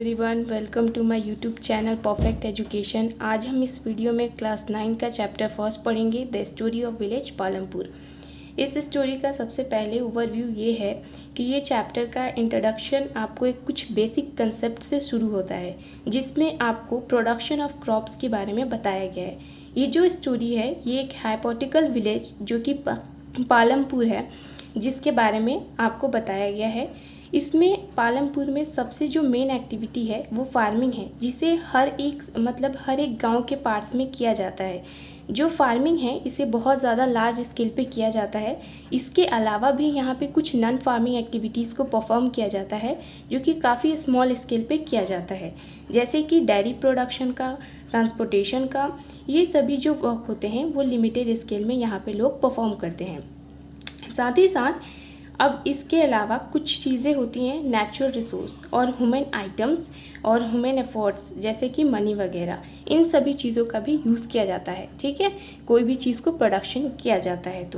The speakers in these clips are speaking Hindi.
Everyone, welcome to my YouTube channel perfect education. आज हम इस वीडियो में क्लास 9 का चैप्टर फर्स्ट पढ़ेंगे, the story of village Palampur. इस स्टोरी का सबसे पहले ओवरव्यू ये है कि ये चैप्टर का इंट्रोडक्शन आपको एक कुछ बेसिक कंसेप्ट से शुरू होता है, जिसमें आपको प्रोडक्शन ऑफ क्रॉप्स के बारे में बताया गया है। ये जो स्टोरी है ये एक हाइपोथेटिकल विलेज जो कि पालमपुर है, जिसके बारे में आपको बताया गया है। इसमें पालमपुर में सबसे जो मेन एक्टिविटी है वो फार्मिंग है, जिसे हर एक गांव के पार्ट्स में किया जाता है। जो फार्मिंग है इसे बहुत ज़्यादा लार्ज स्केल पे किया जाता है। इसके अलावा भी यहाँ पे कुछ नॉन फार्मिंग एक्टिविटीज़ को परफॉर्म किया जाता है, जो कि काफ़ी स्मॉल स्केल पे किया जाता है, जैसे कि डेयरी प्रोडक्शन का, ट्रांसपोर्टेशन का। ये सभी जो वर्क होते हैं वो लिमिटेड स्केल में यहाँ पे लोग परफॉर्म करते हैं। साथ ही साथ अब इसके अलावा कुछ चीज़ें होती हैं नेचुरल रिसोर्स और ह्यूमन आइटम्स और ह्यूमन एफर्ट्स, जैसे कि मनी वगैरह। इन सभी चीज़ों का भी यूज़ किया जाता है। ठीक है, कोई भी चीज़ को प्रोडक्शन किया जाता है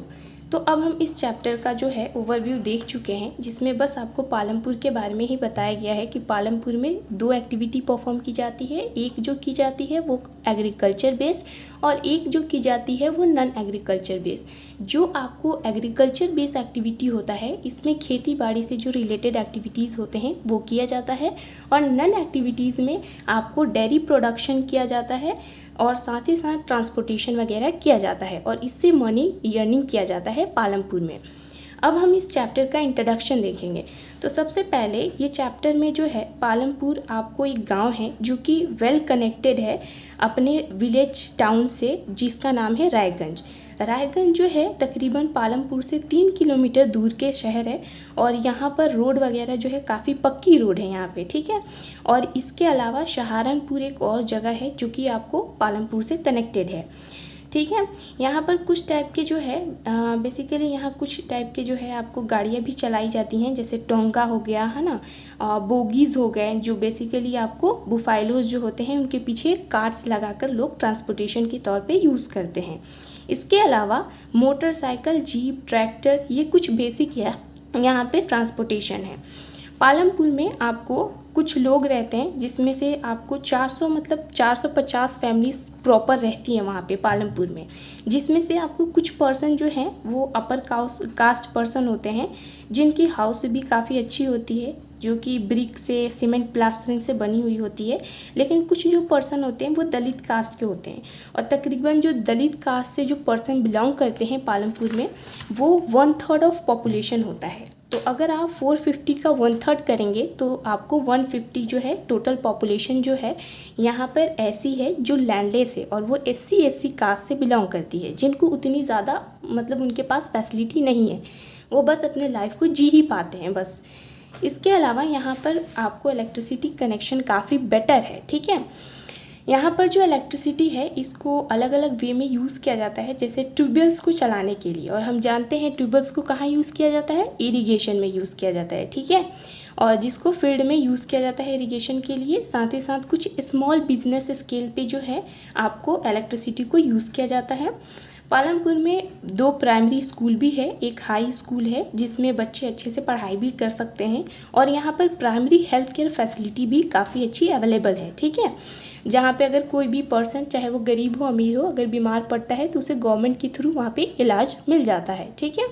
तो अब हम इस चैप्टर का जो है ओवरव्यू देख चुके हैं, जिसमें बस आपको पालमपुर के बारे में ही बताया गया है कि पालमपुर में दो एक्टिविटी परफॉर्म की जाती है। एक जो की जाती है वो एग्रीकल्चर बेस्ड और एक जो की जाती है वो नॉन एग्रीकल्चर बेस्ड। जो आपको एग्रीकल्चर बेस्ड एक्टिविटी होता है, इसमें खेती बाड़ी से जो रिलेटेड एक्टिविटीज़ होते हैं वो किया जाता है, और नॉन एक्टिविटीज़ में आपको डेयरी प्रोडक्शन किया जाता है और साथ ही साथ ट्रांसपोर्टेशन वगैरह किया जाता है, और इससे मनी अर्निंग किया जाता है पालमपुर में। अब हम इस चैप्टर का इंट्रोडक्शन देखेंगे। तो सबसे पहले ये चैप्टर में जो है पालमपुर आपको एक गांव है जो कि वेल कनेक्टेड है अपने विलेज टाउन से, जिसका नाम है रायगंज। रायगंज जो है तकरीबन पालमपुर से 3 किलोमीटर दूर के शहर है, और यहाँ पर रोड वगैरह जो है काफ़ी पक्की रोड है यहाँ पे। ठीक है, और इसके अलावा सहारनपुर एक और जगह है जो कि आपको पालमपुर से कनेक्टेड है। ठीक है, यहाँ पर कुछ टाइप के जो है बेसिकली यहाँ कुछ टाइप के जो है आपको गाड़ियाँ भी चलाई जाती हैं, जैसे टोंगा हो गया है ना, बोगीज़ हो गए, जो बेसिकली आपको बुफाइलोज जो होते हैं उनके पीछे कार्ट्स लगाकर लोग ट्रांसपोर्टेशन के तौर पे यूज़ करते हैं। इसके अलावा मोटरसाइकिल, जीप, ट्रैक्टर, ये कुछ बेसिक है यहाँ पे ट्रांसपोर्टेशन है। पालमपुर में आपको कुछ लोग रहते हैं, जिसमें से आपको 450 फैमिलीज प्रॉपर रहती हैं वहाँ पे पालमपुर में, जिसमें से आपको कुछ पर्सन जो हैं वो अपर कास्ट पर्सन होते हैं, जिनकी हाउस भी काफ़ी अच्छी होती है, जो कि ब्रिक से, सीमेंट प्लास्टरिंग से बनी हुई होती है। लेकिन कुछ जो पर्सन होते हैं वो दलित कास्ट के होते हैं, और तकरीबन जो दलित कास्ट से जो पर्सन बिलोंग करते हैं पालमपुर में, वो 1/3 ऑफ पॉपुलेशन होता है। तो अगर आप 450 का 1/3 करेंगे तो आपको 150 जो है टोटल पॉपुलेशन जो है यहाँ पर ऐसी है जो लैंडलेस है, और वो SC कास्ट से बिलोंग करती है, जिनको उतनी ज़्यादा उनके पास फैसिलिटी नहीं है, वो बस अपने लाइफ को जी ही पाते हैं बस। इसके अलावा यहाँ पर आपको इलेक्ट्रिसिटी कनेक्शन काफ़ी बेटर है। ठीक है, यहाँ पर जो इलेक्ट्रिसिटी है इसको अलग अलग वे में यूज़ किया जाता है, जैसे ट्यूबवेल्स को चलाने के लिए, और हम जानते हैं ट्यूबवेल्स को कहाँ यूज़ किया जाता है, इरिगेशन में यूज़ किया जाता है। ठीक है, और जिसको फील्ड में यूज़ किया जाता है इरिगेशन के लिए, साथ ही साथ कुछ स्मॉल बिजनेस स्केल पे जो है आपको इलेक्ट्रिसिटी को यूज़ किया जाता है। पालमपुर में 2 प्राइमरी स्कूल भी है, एक हाई स्कूल है जिसमें बच्चे अच्छे से पढ़ाई भी कर सकते हैं, और यहाँ पर प्राइमरी हेल्थ केयर फैसिलिटी भी काफ़ी अच्छी अवेलेबल है। ठीक है, जहाँ पे अगर कोई भी पर्सन, चाहे वो गरीब हो अमीर हो, अगर बीमार पड़ता है तो उसे गवर्नमेंट के थ्रू वहाँ पे इलाज मिल जाता है। ठीक है,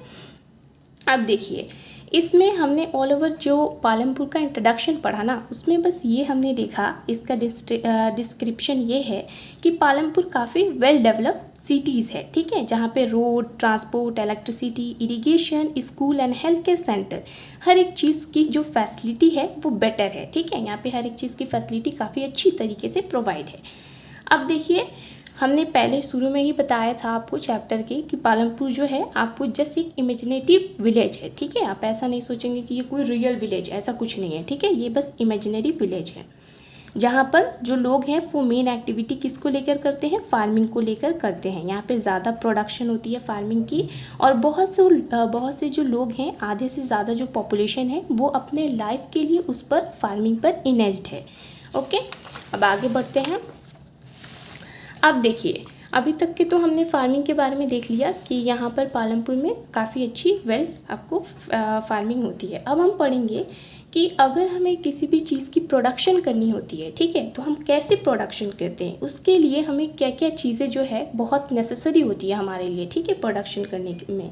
अब देखिए इसमें हमने ऑल ओवर जो पालमपुर का इंट्रोडक्शन पढ़ा ना, उसमें बस ये हमने देखा, इसका डिस्क्रिप्शन ये है कि पालमपुर काफ़ी वेल डेवलप सिटीज़ है। ठीक है, जहाँ पे road, transport, electricity, irrigation, school and health care centre, हर एक चीज़ की जो फैसिलिटी है वो बेटर है। ठीक है, यहाँ पे हर एक चीज़ की फैसिलिटी काफ़ी अच्छी तरीके से प्रोवाइड है। अब देखिए, हमने पहले शुरू में ही बताया था आपको चैप्टर के कि पालमपुर जो है आपको जस्ट एक इमेजिनेटिव विलेज है। ठीक है, आप ऐसा नहीं सोचेंगे कि ये कोई रियल विलेज, ऐसा कुछ नहीं है। ठीक है, ये बस इमेजिनरी विलेज है, जहाँ पर जो लोग हैं वो मेन एक्टिविटी किसको लेकर करते हैं, फार्मिंग को लेकर करते हैं। यहाँ पे ज़्यादा प्रोडक्शन होती है फार्मिंग की, और बहुत से जो लोग हैं, आधे से ज़्यादा जो पॉपुलेशन है वो अपने लाइफ के लिए उस पर फार्मिंग पर इनेज्ड है। ओके, अब आगे बढ़ते हैं। अब देखिए, अभी तक के तो हमने फार्मिंग के बारे में देख लिया कि यहाँ पर पालमपुर में काफ़ी अच्छी आपको फार्मिंग होती है। अब हम पढ़ेंगे कि अगर हमें किसी भी चीज़ की प्रोडक्शन करनी होती है, ठीक है, तो हम कैसे प्रोडक्शन करते हैं, उसके लिए हमें क्या क्या चीज़ें जो है बहुत नेसेसरी होती है हमारे लिए, ठीक है, प्रोडक्शन करने में।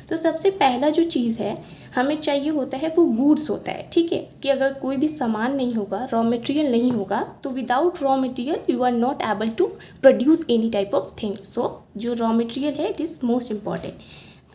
तो सबसे पहला जो चीज़ है हमें चाहिए होता है वो गुड्स होता है, ठीक है, कि अगर कोई भी सामान नहीं होगा, रॉ मटेरियल नहीं होगा, तो without raw material you are not able to produce any type of thing. So जो रॉ मटेरियल है it is most important.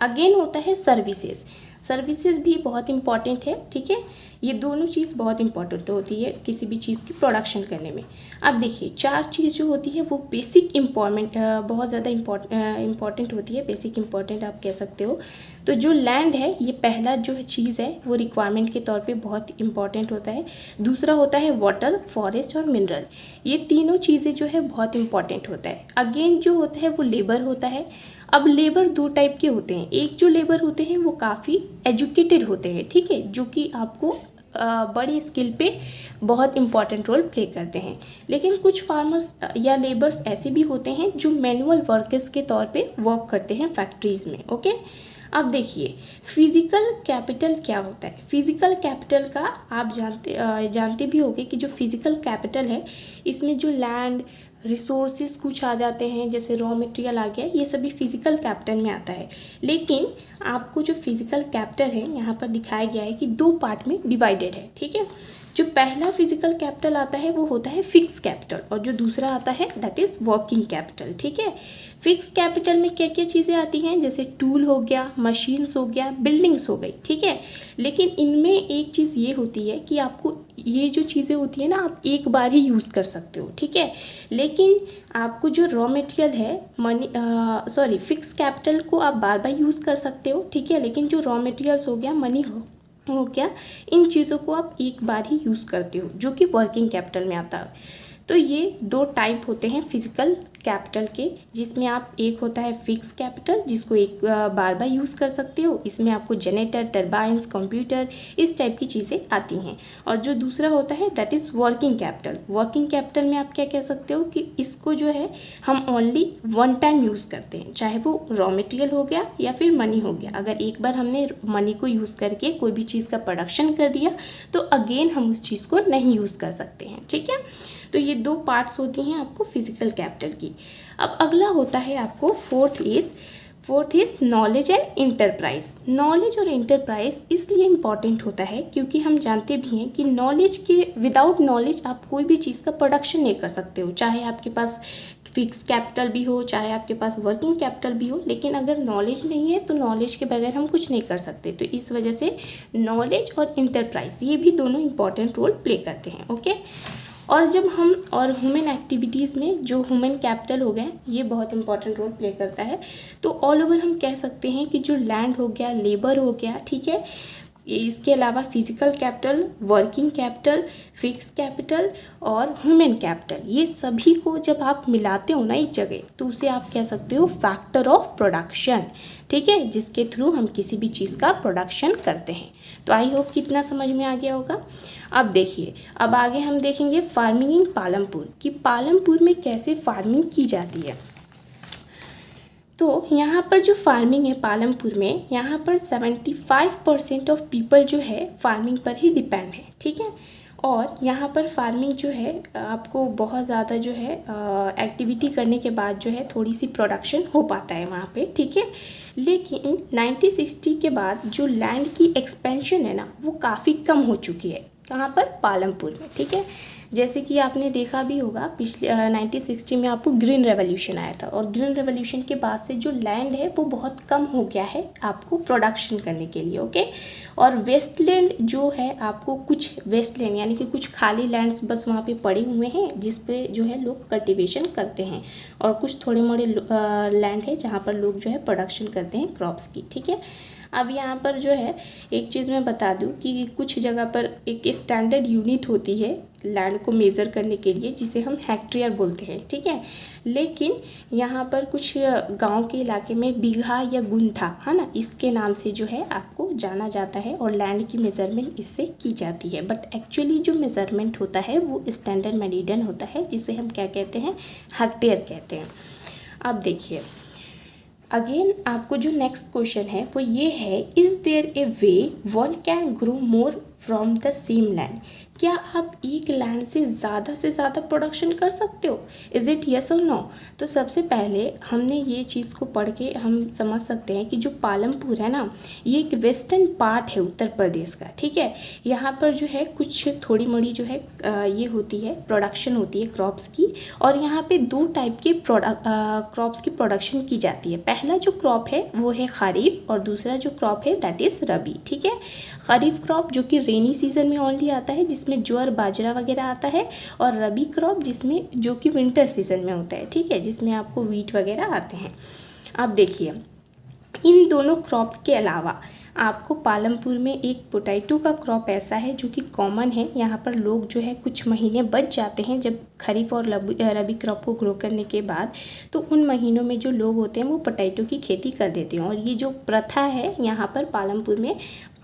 Again होता है सर्विसेज। सर्विसेज भी बहुत इंपॉर्टेंट है, ठीक है, ये दोनों चीज़ बहुत इंपॉर्टेंट होती है किसी भी चीज़ की प्रोडक्शन करने में। अब देखिए 4 चीज़ जो होती है वो बेसिक बहुत ज़्यादा इम्पॉर्टेंट होती है, बेसिक इम्पॉर्टेंट आप कह सकते हो। तो जो लैंड है ये पहला जो चीज़ है वो रिक्वायरमेंट के तौर पे बहुत इंपॉर्टेंट होता है। दूसरा होता है वाटर, फॉरेस्ट और मिनरल, ये तीनों चीज़ें जो है बहुत इंपॉर्टेंट होता है। अगेन जो होता है वो लेबर होता है। अब लेबर 2 टाइप के होते हैं, एक जो लेबर होते हैं वो काफ़ी एजुकेटेड होते हैं, ठीक है, जो कि आपको बड़ी स्किल पे बहुत इंपॉर्टेंट रोल प्ले करते हैं। लेकिन कुछ फार्मर्स या लेबर्स ऐसे भी होते हैं जो मैनुअल वर्कर्स के तौर पे वर्क करते हैं फैक्ट्रीज़ में, ओके। अब देखिए फिज़िकल कैपिटल क्या होता है। फिज़िकल कैपिटल का आप जानते भी होंगे कि जो फिज़िकल कैपिटल है इसमें जो लैंड रिसोर्सेज कुछ आ जाते हैं, जैसे रॉ मटेरियल आ गया, ये सभी फिज़िकल कैपिटल में आता है। लेकिन आपको जो फिज़िकल कैपिटल है यहाँ पर दिखाया गया है कि 2 पार्ट में डिवाइडेड है, ठीक है। जो पहला फिज़िकल कैपिटल आता है वो होता है फिक्स कैपिटल, और जो दूसरा आता है दैट इज़ वर्किंग कैपिटल, ठीक है। फिक्स कैपिटल में क्या क्या चीज़ें आती हैं, जैसे टूल हो गया, मशीन्स हो गया, बिल्डिंग्स हो गई, ठीक है। लेकिन इनमें एक चीज़ ये होती है कि आपको ये जो चीज़ें होती है ना आप एक बार ही यूज़ कर सकते हो, ठीक है। लेकिन आपको जो रॉ मटेरियल है फिक्स कैपिटल को आप बार बार यूज़ कर सकते हो, ठीक है। लेकिन जो रॉ मटेरियल्स हो गया, मनी हो गया, इन चीज़ों को आप एक बार ही यूज़ करते हो, जो कि वर्किंग कैपिटल में आता है। तो ये 2 टाइप होते हैं फिज़िकल कैपिटल के, जिसमें आप एक होता है फिक्स कैपिटल जिसको एक बार बार यूज़ कर सकते हो, इसमें आपको जनरेटर, टरबाइंस, कंप्यूटर, इस टाइप की चीज़ें आती हैं। और जो दूसरा होता है that is working capital. Working capital में आप क्या कह सकते हो कि इसको जो है हम ओनली 1 टाइम यूज़ करते हैं, चाहे वो रॉ मटेरियल हो गया या फिर मनी हो गया। अगर एक बार हमने मनी को यूज़ करके कोई भी चीज़ का प्रोडक्शन कर दिया तो अगेन हम उस चीज़ को नहीं यूज़ कर सकते हैं, ठीक है। तो ये 2 पार्ट्स होती हैं आपको फिज़िकल कैपिटल की। अब अगला होता है आपको fourth is knowledge and enterprise. Knowledge और इंटरप्राइज इसलिए इम्पॉर्टेंट होता है क्योंकि हम जानते भी हैं कि विदाउट नॉलेज आप कोई भी चीज़ का प्रोडक्शन नहीं कर सकते हो, चाहे आपके पास फिक्स कैपिटल भी हो, चाहे आपके पास वर्किंग कैपिटल भी हो। लेकिन अगर नॉलेज नहीं है तो नॉलेज के बगैर हम कुछ नहीं कर सकते। तो इस वजह से नॉलेज और इंटरप्राइज ये भी दोनों इंपॉर्टेंट रोल प्ले करते हैं, ओके। और ह्यूमन एक्टिविटीज़ में जो ह्यूमन कैपिटल हो गए ये बहुत इंपॉर्टेंट रोल प्ले करता है। तो ऑल ओवर हम कह सकते हैं कि जो लैंड हो गया, लेबर हो गया, ठीक है, इसके अलावा physical capital, working capital, fix capital और ह्यूमन कैपिटल, ये सभी को जब आप मिलाते हो ना एक जगह तो उसे आप कह सकते हो फैक्टर ऑफ प्रोडक्शन, ठीक है, जिसके थ्रू हम किसी भी चीज़ का प्रोडक्शन करते हैं। तो आई होप कितना समझ में आ गया होगा। अब देखिए, अब आगे हम देखेंगे फार्मिंग इन पालमपुर, कि पालमपुर में कैसे फार्मिंग की जाती है। तो यहाँ पर जो फार्मिंग है पालमपुर में, यहाँ पर 75% ऑफ पीपल जो है फार्मिंग पर ही डिपेंड है, ठीक है। और यहाँ पर फार्मिंग जो है आपको बहुत ज़्यादा जो है एक्टिविटी करने के बाद जो है थोड़ी सी प्रोडक्शन हो पाता है वहाँ पे, ठीक है। लेकिन 1960 के बाद जो लैंड की एक्सपेंशन है ना वो काफ़ी कम हो चुकी है। कहाँ पर? पालमपुर में, ठीक है। जैसे कि आपने देखा भी होगा पिछले 1960 में आपको ग्रीन रेवोल्यूशन आया था, और ग्रीन रेवोल्यूशन के बाद से जो लैंड है वो बहुत कम हो गया है आपको प्रोडक्शन करने के लिए, ओके। और वेस्टलैंड जो है आपको कुछ वेस्टलैंड यानी कि कुछ खाली लैंड्स बस वहाँ पे पड़े हुए हैं जिस पे जो है लोग कल्टीवेशन करते हैं, और कुछ थोड़े मोड़े लैंड है जहाँ पर लोग जो है प्रोडक्शन करते हैं क्रॉप्स की, ठीक है। अब यहाँ पर जो है एक चीज़ मैं बता दूँ कि कुछ जगह पर एक स्टैंडर्ड यूनिट होती है लैंड को मेज़र करने के लिए जिसे हम हेक्टेयर बोलते हैं, ठीक है। लेकिन यहाँ पर कुछ गांव के इलाके में बीघा या गुंठा, है ना, इसके नाम से जो है आपको जाना जाता है और लैंड की मेज़रमेंट इससे की जाती है। बट एक्चुअली जो मेज़रमेंट होता है वो स्टैंडर्ड मेरिडियन होता है जिसे हम क्या कहते हैं? हेक्टेयर कहते हैं। अब देखिए अगेन आपको जो नेक्स्ट क्वेश्चन है वो ये है, is there a way one can grow more from the same land. क्या आप एक लैंड से ज़्यादा प्रोडक्शन कर सकते हो? इज़ इट यस और नो? तो सबसे पहले हमने ये चीज़ को पढ़ के हम समझ सकते हैं कि जो पालमपुर है ना, ये एक वेस्टर्न पार्ट है उत्तर प्रदेश का, ठीक है। यहाँ पर जो है कुछ थोड़ी मोड़ी जो है ये होती है, प्रोडक्शन होती है क्रॉप्स की, और यहाँ पे दो टाइप के क्रॉप्स की प्रोडक्शन की जाती है। पहला जो क्रॉप है वो है खरीफ, और दूसरा जो क्रॉप है दैट इज़ रबी, ठीक है। खरीफ क्रॉप जो कि रेनी सीजन में ओनली आता है, जिसमें ज्वार बाजरा वगैरह आता है, और रबी क्रॉप जिसमें जो कि विंटर सीजन में होता है, ठीक है, जिसमें आपको वीट वगैरह आते हैं। अब देखिए, इन दोनों क्रॉप्स के अलावा आपको पालमपुर में एक पोटैटो का क्रॉप ऐसा है जो कि कॉमन है। यहाँ पर लोग जो है कुछ महीने बच जाते हैं जब खरीफ और रबी क्रॉप को ग्रो करने के बाद, तो उन महीनों में जो लोग होते हैं वो पोटैटो की खेती कर देते हैं। और ये जो प्रथा है यहाँ पर पालमपुर में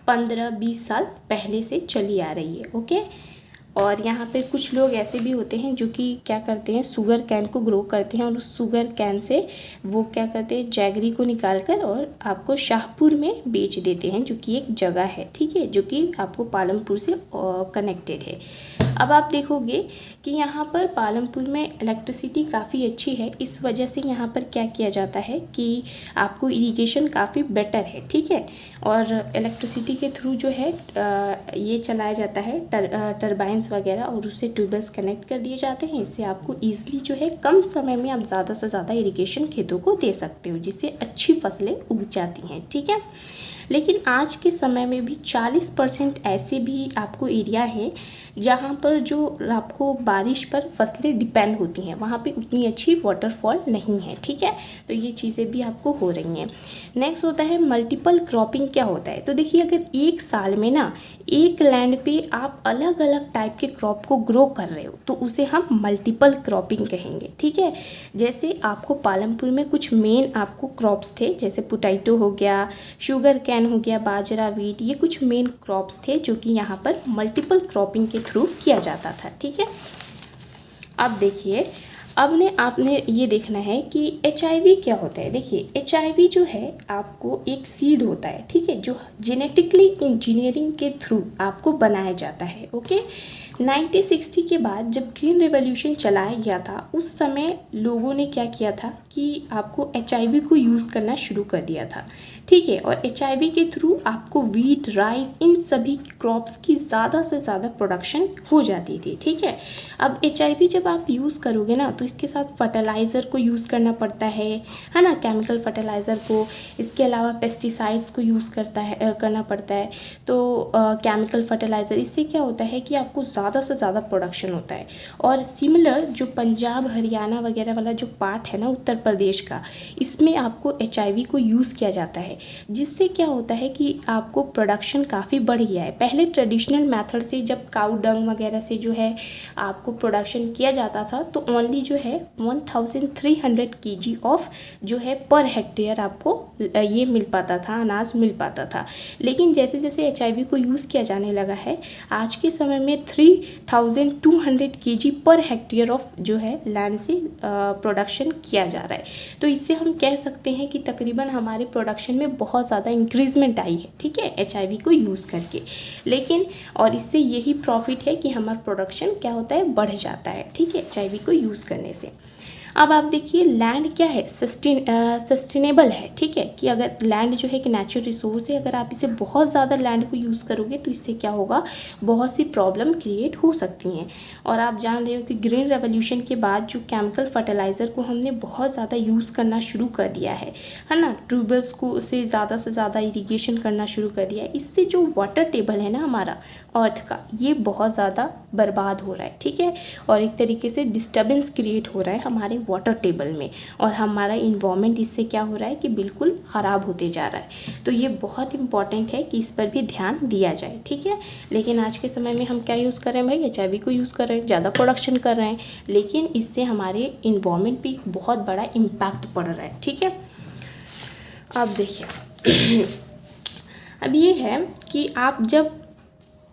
15-20 साल पहले से चली आ रही है, ओके। और यहाँ पे कुछ लोग ऐसे भी होते हैं जो कि क्या करते हैं, शुगर कैन को ग्रो करते हैं, और उस शुगर कैन से वो क्या करते हैं, जैगरी को निकाल कर और आपको शाहपुर में बेच देते हैं, जो कि एक जगह है, ठीक है, जो कि आपको पालमपुर से कनेक्टेड है। अब आप देखोगे कि यहाँ पर पालमपुर में इलेक्ट्रिसिटी काफ़ी अच्छी है। इस वजह से यहाँ पर क्या किया जाता है कि आपको इरिगेशन काफ़ी बेटर है, ठीक है। और इलेक्ट्रिसिटी के थ्रू जो है ये चलाया जाता है टरबाइंस वगैरह, और उससे ट्यूबवेल्स कनेक्ट कर दिए जाते हैं। इससे आपको ईजिली जो है कम समय में आप ज़्यादा से ज़्यादा इरिगेशन खेतों को दे सकते हो, जिससे अच्छी फसलें उग जाती हैं, ठीक है। लेकिन आज के समय में भी 40% ऐसे भी आपको एरिया हैं जहाँ पर जो आपको बारिश पर फसलें डिपेंड होती हैं, वहाँ पे उतनी अच्छी वाटरफॉल नहीं है, ठीक है। तो ये चीज़ें भी आपको हो रही हैं। नेक्स्ट होता है मल्टीपल क्रॉपिंग। क्या होता है, तो देखिए, अगर एक साल में ना एक लैंड पे आप अलग अलग टाइप के क्रॉप को ग्रो कर रहे हो तो उसे हम मल्टीपल क्रॉपिंग कहेंगे, ठीक है। जैसे आपको पालमपुर में कुछ मेन आपको क्रॉप्स थे, जैसे पोटैटो हो गया, शुगर कैन हो गया, बाजरा, वीट, ये कुछ मेन क्रॉप्स थे जो कि यहाँ पर मल्टीपल क्रॉपिंग के थ्रू किया जाता था, ठीक है। अब देखिए, आपने ये देखना है कि HIV क्या होता है। देखिए, HIV जो है आपको एक सीड होता है, ठीक है, जो जेनेटिकली इंजीनियरिंग के थ्रू आपको बनाया जाता है, ओके। 1960 के बाद जब ग्रीन रेवोल्यूशन चलाया गया था, उस समय लोगों ने क्या किया था कि आपको HIV को यूज़ करना शुरू कर दिया था, ठीक है। और HIV के थ्रू आपको वीट, राइस, इन सभी क्रॉप्स की ज़्यादा से ज़्यादा प्रोडक्शन हो जाती थी, ठीक है। अब HIV जब आप यूज़ करोगे ना, तो इसके साथ फर्टिलाइज़र को यूज़ करना पड़ता है ना, केमिकल फर्टिलाइज़र को। इसके अलावा पेस्टिसाइड्स को यूज़ करना पड़ता है। तो केमिकल फर्टिलाइज़र, इससे क्या होता है कि आपको ज़्यादा से ज़्यादा प्रोडक्शन होता है। और सिमिलर जो पंजाब, हरियाणा वगैरह वाला जो पार्ट है ना उत्तर प्रदेश का, इसमें आपको HIV को यूज़ किया जाता है, जिससे क्या होता है कि आपको प्रोडक्शन काफ़ी बढ़ गया है। पहले ट्रेडिशनल मेथड से जब काऊ डंग वगैरह से जो है आपको प्रोडक्शन किया जाता था, तो ओनली जो है 1300 kg ऑफ जो है पर हेक्टेयर आपको ये मिल पाता था, अनाज मिल पाता था। लेकिन जैसे जैसे HIV को यूज़ किया जाने लगा है, आज के समय में 3200 kg पर हेक्टेयर ऑफ जो है लैंड से प्रोडक्शन किया जा रहा है। तो इससे हम कह सकते हैं कि तकरीबन हमारे प्रोडक्शन में बहुत ज़्यादा इंक्रीजमेंट आई है, ठीक है, HIV को यूज़ करके। लेकिन और इससे यही प्रॉफिट है कि हमारा प्रोडक्शन क्या होता है, बढ़ जाता है, ठीक है, HIV को यूज़ करने से। अब आप देखिए, लैंड क्या है, सस्टेनेबल है, ठीक है, कि अगर लैंड जो है कि नेचुरल रिसोर्स है, अगर आप इसे बहुत ज़्यादा लैंड को यूज़ करोगे तो इससे क्या होगा, बहुत सी प्रॉब्लम क्रिएट हो सकती हैं। और आप जान रहे हो कि ग्रीन रेवोल्यूशन के बाद जो केमिकल फर्टिलाइज़र को हमने बहुत ज़्यादा यूज़ करना शुरू कर दिया है ना, ट्यूबवेल्स को से ज़्यादा इरीगेशन करना शुरू कर दिया है। इससे जो वाटर टेबल है ना हमारा अर्थ का, ये बहुत ज़्यादा बर्बाद हो रहा है, ठीक है। और एक तरीके से डिस्टर्बेंस क्रिएट हो रहा है हमारे वाटर टेबल में, और हमारा इन्वायरमेंट इससे क्या हो रहा है कि बिल्कुल ख़राब होते जा रहा है। तो ये बहुत इंपॉर्टेंट है कि इस पर भी ध्यान दिया जाए, ठीक है। लेकिन आज के समय में हम क्या यूज़ कर रहे हैं भाई, HIV को यूज़ कर रहे हैं, ज़्यादा प्रोडक्शन कर रहे हैं, लेकिन इससे हमारे इन्वायरमेंट पे बहुत बड़ा इम्पैक्ट पड़ रहा है, ठीक है। अब देखिए अब ये है कि आप जब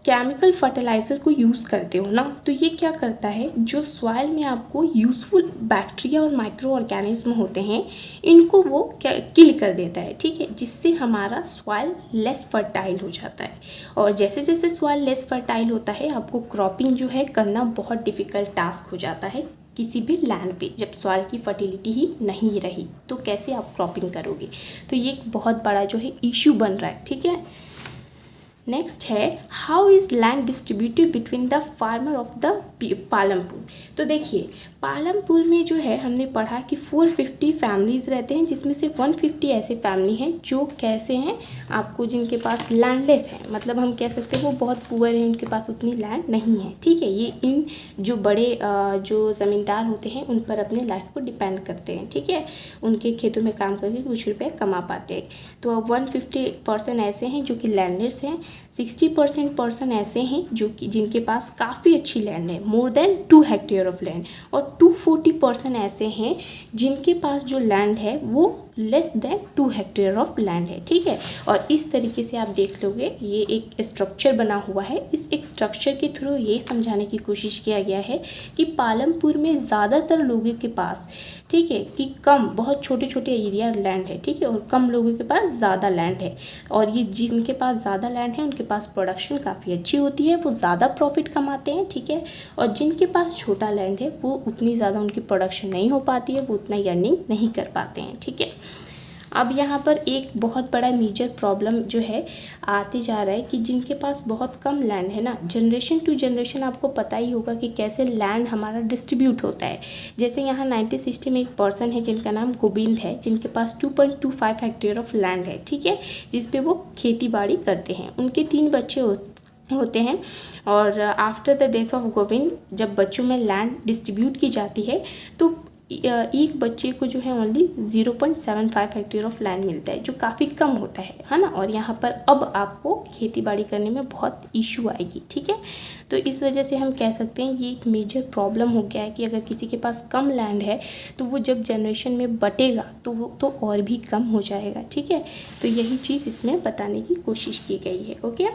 केमिकल फर्टिलाइज़र को यूज़ करते हो ना, तो ये क्या करता है, जो सॉइल में आपको यूज़फुल बैक्टीरिया और माइक्रो ऑर्गेनिज्म होते हैं इनको वो किल कर देता है, ठीक है, जिससे हमारा सॉइल लेस फर्टाइल हो जाता है। और जैसे जैसे सॉइल लेस फर्टाइल होता है आपको क्रॉपिंग जो है करना बहुत डिफ़िकल्ट टास्क हो जाता है किसी भी लैंड पे। जब सॉइल की फर्टिलिटी ही नहीं रही तो कैसे आप क्रॉपिंग करोगे, तो ये एक बहुत बड़ा जो है इशू बन रहा है, ठीक है। नेक्स्ट है how is land distributed between the farmer of the Palampur. तो देखिए पालमपुर में जो है हमने पढ़ा कि 450 फैमिलीज़ रहते हैं, जिसमें से 150 ऐसे फैमिली हैं जो कैसे हैं, आपको जिनके पास लैंडलेस है, मतलब हम कह सकते हैं वो बहुत पुअर हैं, उनके पास उतनी लैंड नहीं है, ठीक है। ये इन जो बड़े जो ज़मींदार होते हैं उन पर अपने लाइफ को डिपेंड करते हैं, ठीक है, उनके खेतों में काम करके कुछ रुपए कमा पाते हैं। तो अब 150% ऐसे हैं जो कि लैंडलेस हैं, 60% पर्सन ऐसे हैं जो कि जिनके पास काफ़ी अच्छी लैंड है, more than 2 hectare of land, और 240% ऐसे हैं जिनके पास जो लैंड है वो less than 2 hectare of land है, ठीक है। और इस तरीके से आप देख लोगे ये एक स्ट्रक्चर बना हुआ है। इस एक स्ट्रक्चर के थ्रू ये समझाने की कोशिश किया गया है कि पालमपुर में ज़्यादातर लोगों के पास, ठीक है, कि कम बहुत छोटे छोटे एरिया लैंड है, ठीक है, और कम लोगों के पास ज़्यादा लैंड है। और ये जिनके पास ज़्यादा लैंड है उनके पास प्रोडक्शन काफ़ी अच्छी होती है, वो ज़्यादा प्रॉफिट कमाते हैं, ठीक है। और जिनके पास छोटा लैंड है वो उतनी ज़्यादा उनकी प्रोडक्शन नहीं हो पाती है, वो उतना अर्निंग नहीं कर पाते हैं, ठीक है। अब यहाँ पर एक बहुत बड़ा मेजर प्रॉब्लम जो है आते जा रहा है कि जिनके पास बहुत कम लैंड है ना, जनरेशन टू जनरेशन आपको पता ही होगा कि कैसे लैंड हमारा डिस्ट्रीब्यूट होता है। जैसे यहाँ 1960 में एक पर्सन है जिनका नाम गोविंद है, जिनके पास 2.25 हेक्टेयर ऑफ लैंड है, ठीक है, जिस पे वो खेती बाड़ी करते हैं। उनके 3 बच्चे होते हैं, और after the death of Govind जब बच्चों में लैंड डिस्ट्रीब्यूट की जाती है तो एक बच्चे को जो है ओनली 0.75 हेक्टेयर ऑफ लैंड मिलता है, जो काफ़ी कम होता है ना। और यहाँ पर अब आपको खेती बाड़ी करने में बहुत इशू आएगी, ठीक है। तो इस वजह से हम कह सकते हैं ये एक मेजर प्रॉब्लम हो गया है कि अगर किसी के पास कम लैंड है तो वो जब जनरेशन में बटेगा तो वो तो और भी कम हो जाएगा, ठीक है। तो यही चीज़ इसमें बताने की कोशिश की गई है, ओके।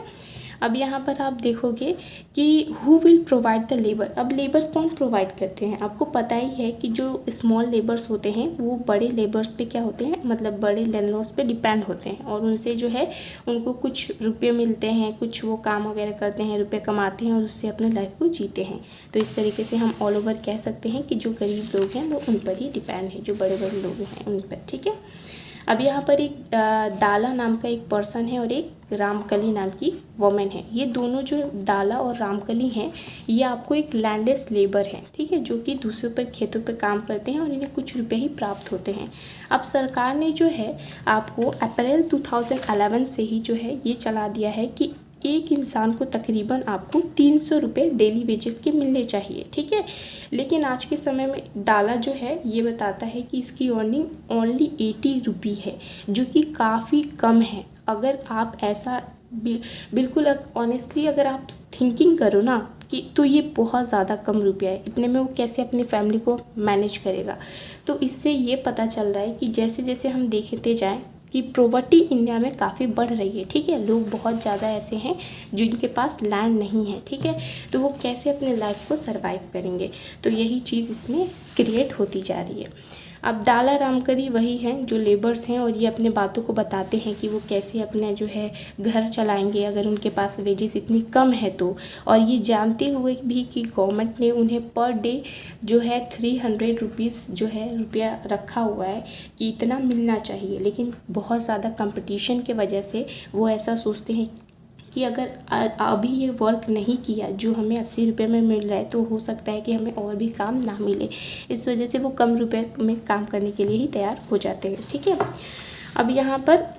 अब यहाँ पर आप देखोगे कि who will provide the labour. अब लेबर कौन प्रोवाइड करते हैं, आपको पता ही है कि जो स्मॉल लेबर्स होते हैं वो बड़े लेबर्स पे क्या होते हैं, मतलब बड़े लैंडलॉर्ड्स पे डिपेंड होते हैं, और उनसे जो है उनको कुछ रुपये मिलते हैं, कुछ वो काम वगैरह करते हैं, रुपये कमाते हैं और उससे अपने लाइफ को जीते हैं। तो इस तरीके से हम ऑल ओवर कह सकते हैं कि जो गरीब लोग हैं वो उन पर ही डिपेंड है, जो बड़े बड़े लोग हैं उन पर, ठीक है। अब यहाँ पर एक दाला नाम का एक पर्सन है और एक रामकली नाम की वोमेन है। ये दोनों जो दाला और रामकली हैं ये आपको एक लैंडलेस लेबर हैं, ठीक है, जो कि दूसरों पर खेतों पर काम करते हैं और इन्हें कुछ रुपए ही प्राप्त होते हैं। अब सरकार ने जो है आपको अप्रैल 2011 से ही जो है ये चला दिया है कि एक इंसान को तकरीबन आपको 300 रुपये डेली वेजेस के मिलने चाहिए, ठीक है। लेकिन आज के समय में दाला जो है ये बताता है कि इसकी अर्निंग ओनली 80 रुपये है, जो कि काफ़ी कम है। अगर आप ऐसा बिल्कुल ऑनेस्टली अगर आप थिंकिंग करो ना कि तो ये बहुत ज़्यादा कम रुपया है, इतने में वो कैसे अपनी फैमिली को मैनेज करेगा। तो इससे ये पता चल रहा है कि जैसे जैसे हम देखते जाएं कि प्रॉपर्टी इंडिया में काफ़ी बढ़ रही है, ठीक है। लोग बहुत ज़्यादा ऐसे हैं जिनके पास लैंड नहीं है, ठीक है, तो वो कैसे अपने लाइफ को सरवाइव करेंगे। तो यही चीज़ इसमें क्रिएट होती जा रही है। अब दाला रामकली वही हैं जो लेबर्स हैं और ये अपने बातों को बताते हैं कि वो कैसे अपना जो है घर चलाएंगे अगर उनके पास वेजेस इतनी कम है तो। और ये जानते हुए भी कि गवर्नमेंट ने उन्हें पर डे जो है 300 रुपीज़ जो है रुपया रखा हुआ है कि इतना मिलना चाहिए, लेकिन बहुत ज़्यादा कंपटीशन के वजह से वो ऐसा सोचते हैं कि अगर अभी ये वर्क नहीं किया जो हमें 80 रुपये में मिल रहा है तो हो सकता है कि हमें और भी काम ना मिले। इस वजह से वो कम रुपए में काम करने के लिए ही तैयार हो जाते हैं, ठीक है। अब यहाँ पर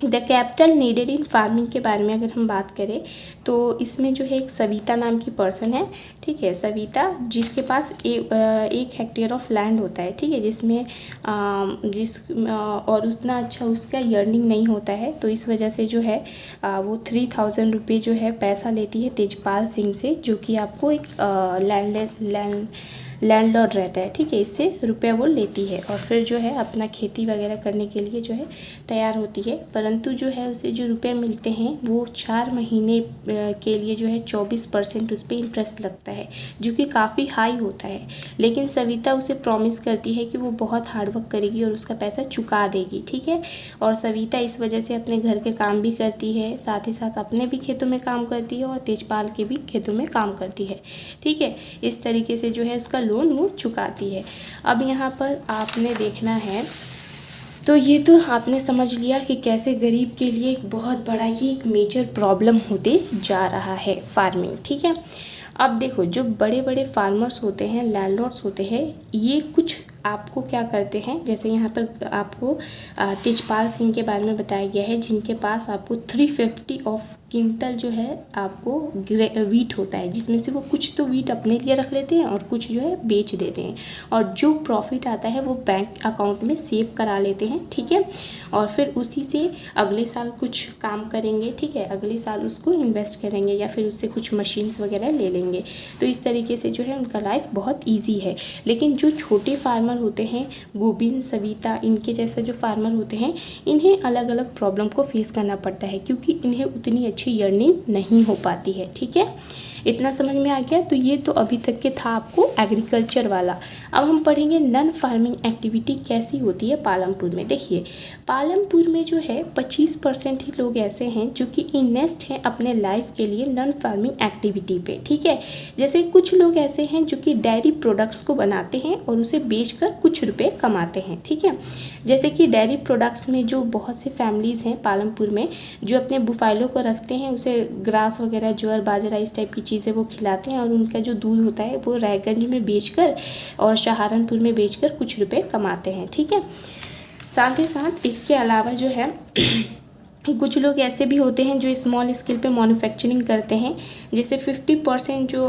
the capital needed in farming के बारे में अगर हम बात करें तो इसमें जो है एक सविता नाम की पर्सन है, ठीक है, सविता, जिसके पास 1 हेक्टेयर ऑफ लैंड होता है, ठीक है, जिसमें और उतना अच्छा उसका अर्निंग नहीं होता है। तो इस वजह से जो है वो 3000 रुपये जो है पैसा लेती है तेजपाल सिंह से, जो कि आपको एक लैंडलॉर्ड रहता है, ठीक है, इससे रुपया वो लेती है और फिर जो है अपना खेती वगैरह करने के लिए जो है तैयार होती है। परंतु जो है उसे जो रुपये मिलते हैं वो 4 महीने के लिए जो है 24% उस पर इंटरेस्ट लगता है, जो कि काफ़ी हाई होता है। लेकिन सविता उसे प्रॉमिस करती है कि वो बहुत हार्डवर्क करेगी और उसका पैसा चुका देगी, ठीक है। और सविता इस वजह से अपने घर के काम भी करती है, साथ ही साथ अपने भी खेतों में काम करती है और तेजपाल के भी खेतों में काम करती है, ठीक है। इस तरीके से जो है उसका लोन वो चुकाती है। अब यहाँ पर आपने देखना है, तो ये तो आपने समझ लिया कि कैसे गरीब के लिए एक बहुत बड़ा ही एक मेजर प्रॉब्लम होते जा रहा है फार्मिंग, ठीक है। अब देखो, जो बड़े बड़े फार्मर्स होते हैं, लैंडलॉर्ड्स होते हैं, ये कुछ आपको क्या करते हैं, जैसे यहाँ पर आपको तेजपाल सिंह के बारे में बताया गया है, जिनके पास आपको 350 ऑफ क्विंटल जो है आपको वीट होता है, जिसमें से वो कुछ तो वीट अपने लिए रख लेते हैं और कुछ जो है बेच देते हैं, और जो प्रॉफिट आता है वो बैंक अकाउंट में सेव करा लेते हैं, ठीक है। और फिर उसी से अगले साल कुछ काम करेंगे, ठीक है, अगले साल उसको इन्वेस्ट करेंगे या फिर उससे कुछ मशीन्स वगैरह ले लेंगे। तो इस तरीके से जो है उनका लाइफ बहुत ईजी है। लेकिन जो छोटे फार्मर होते हैं, गोविंद, सविता, इनके जैसे जो फार्मर होते हैं, इन्हें अलग अलग प्रॉब्लम को फेस करना पड़ता है, क्योंकि इन्हें उतनी अच्छी अर्निंग नहीं हो पाती है, ठीक है। इतना समझ में आ गया। तो ये तो अभी तक के था आपको एग्रीकल्चर वाला। अब हम पढ़ेंगे नॉन फार्मिंग एक्टिविटी कैसी होती है पालमपुर में। देखिए, पालमपुर में जो है 25% ही लोग ऐसे हैं जो कि इन्वेस्ट हैं अपने लाइफ के लिए नॉन फार्मिंग एक्टिविटी पे, ठीक है। जैसे कुछ लोग ऐसे हैं जो कि डेयरी प्रोडक्ट्स को बनाते हैं और उसे बेचकर कुछ रुपए कमाते हैं, ठीक है। जैसे कि डेयरी प्रोडक्ट्स में जो बहुत से फैमिलीज़ हैं पालमपुर में, जो अपने बुफाइलों को रखते हैं, उसे ग्रास वगैरह, ज्वार बाजरा इस टाइप की चीज़ें वो खिलाते हैं और उनका जो दूध होता है वो रायगंज में बेचकर और सहारनपुर में बेचकर कुछ रुपए कमाते हैं, ठीक है। साथ ही साथ इसके अलावा जो है कुछ लोग ऐसे भी होते हैं जो स्मॉल स्केल पे मैन्युफैक्चरिंग करते हैं। जैसे 50% जो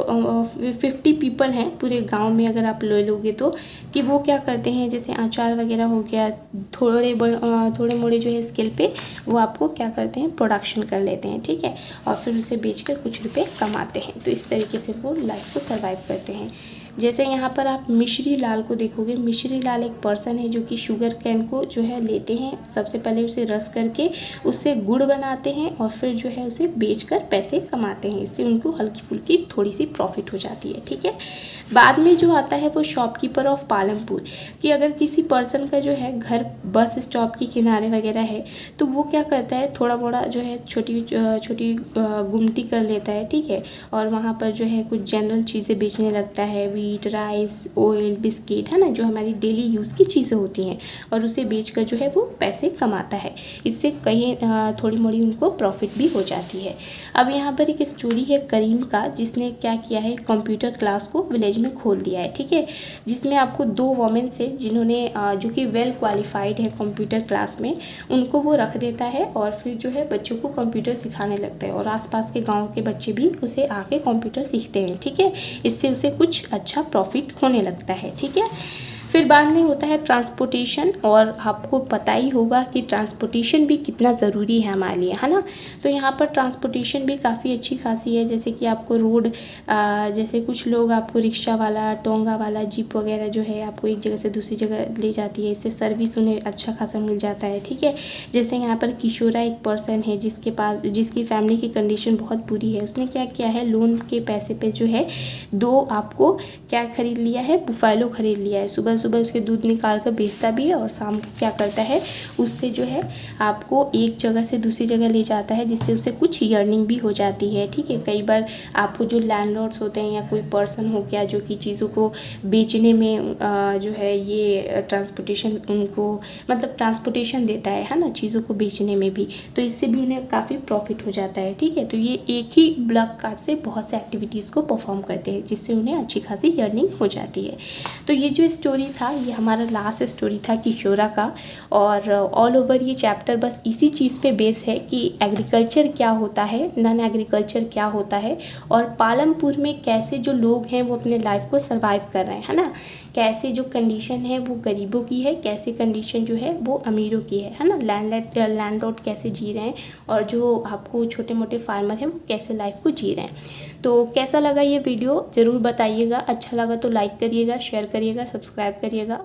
50 पीपल हैं पूरे गांव में, अगर आप ले लोगे तो, कि वो क्या करते हैं, जैसे अचार वगैरह हो गया, थोड़े मोड़े जो है स्केल पे वो आपको क्या करते हैं, प्रोडक्शन कर लेते हैं, ठीक है, और फिर उसे बेचकर कुछ रुपए कमाते हैं। तो इस तरीके से वो लाइफ को सर्वाइव करते हैं। जैसे यहाँ पर आप मिश्री लाल को देखोगे, मिश्री लाल एक पर्सन है जो कि शुगर कैन को जो है लेते हैं, सबसे पहले उसे रस करके उससे गुड़ बनाते हैं और फिर जो है उसे बेचकर पैसे कमाते हैं। इससे उनको हल्की फुल्की थोड़ी सी प्रॉफिट हो जाती है, ठीक है। बाद में जो आता है वो शॉपकीपर ऑफ पालमपुर, कि अगर किसी पर्सन का जो है घर बस स्टॉप के किनारे वगैरह है तो वो क्या करता है, थोड़ा बड़ा जो है छोटी छोटी गुमटी कर लेता है, ठीक है, और वहाँ पर जो है कुछ जनरल चीज़ें बेचने लगता है, वीट, राइस, ऑयल, बिस्किट, है ना, जो हमारी डेली यूज़ की चीज़ें होती हैं, और उसे बेचकर जो है वो पैसे कमाता है। इससे कहीं थोड़ी मोड़ी उनको प्रॉफिट भी हो जाती है। अब यहाँ पर एक स्टोरी है करीम का, जिसने क्या किया है, कंप्यूटर क्लास को विलेज में खोल दिया है, ठीक है, जिसमें आपको 2 वोमेन से जिन्होंने जो कि वेल क्वालिफाइड है कंप्यूटर क्लास में, उनको वो रख देता है और फिर जो है बच्चों को कंप्यूटर सिखाने लगता है, और आसपास के गांव के बच्चे भी उसे आके कंप्यूटर सीखते हैं, ठीक है। इससे उसे कुछ अच्छा प्रॉफिट होने लगता है, ठीक है। फिर बाद में होता है ट्रांसपोर्टेशन, और आपको पता ही होगा कि ट्रांसपोर्टेशन भी कितना ज़रूरी है हमारे लिए, है ना। तो यहाँ पर ट्रांसपोर्टेशन भी काफ़ी अच्छी खासी है। जैसे कि आपको रोड, जैसे कुछ लोग आपको रिक्शा वाला, टोंगा वाला, जीप वगैरह जो है आपको एक जगह से दूसरी जगह ले जाती है, इससे सर्विस उन्हें अच्छा खासा मिल जाता है, ठीक है। जैसे यहाँ पर किशोरा एक पर्सन है जिसकी फैमिली की कंडीशन बहुत बुरी है। उसने क्या किया है, लोन के पैसे पे जो है 2 आपको क्या खरीद लिया है, बुफालो खरीद लिया है। सुबह सुबह उसके दूध निकाल कर बेचता भी है और शाम को क्या करता है, उससे जो है आपको एक जगह से दूसरी जगह ले जाता है, जिससे उसे कुछ अर्निंग भी हो जाती है, ठीक है। कई बार आपको जो लैंडलॉर्ड्स होते हैं या कोई पर्सन हो गया जो कि चीज़ों को बेचने में जो है ये ट्रांसपोर्टेशन उनको मतलब ट्रांसपोर्टेशन देता है ना, चीज़ों को बेचने में भी, तो इससे भी उन्हें काफ़ी प्रॉफिट हो जाता है, ठीक है। तो ये एक ही ब्लॉक कार्ड से बहुत से एक्टिविटीज़ को परफॉर्म करते हैं, जिससे उन्हें अच्छी खासी अर्निंग हो जाती है। तो ये जो स्टोरी था, ये हमारा लास्ट स्टोरी था किशोरा का। और ऑल ओवर ये चैप्टर बस इसी चीज़ पे बेस है कि एग्रीकल्चर क्या होता है, नॉन एग्रीकल्चर क्या होता है, और पालमपुर में कैसे जो लोग हैं वो अपने लाइफ को सर्वाइव कर रहे हैं, है ना। कैसे जो कंडीशन है वो गरीबों की है, कैसे कंडीशन जो है वो अमीरों की है ना। लैंडलॉर्ड कैसे जी रहे हैं और जो आपको छोटे मोटे फार्मर हैं वो कैसे लाइफ को जी रहे हैं। तो कैसा लगा ये वीडियो ज़रूर बताइएगा। अच्छा लगा तो लाइक करिएगा, शेयर करिएगा, सब्सक्राइब करिएगा।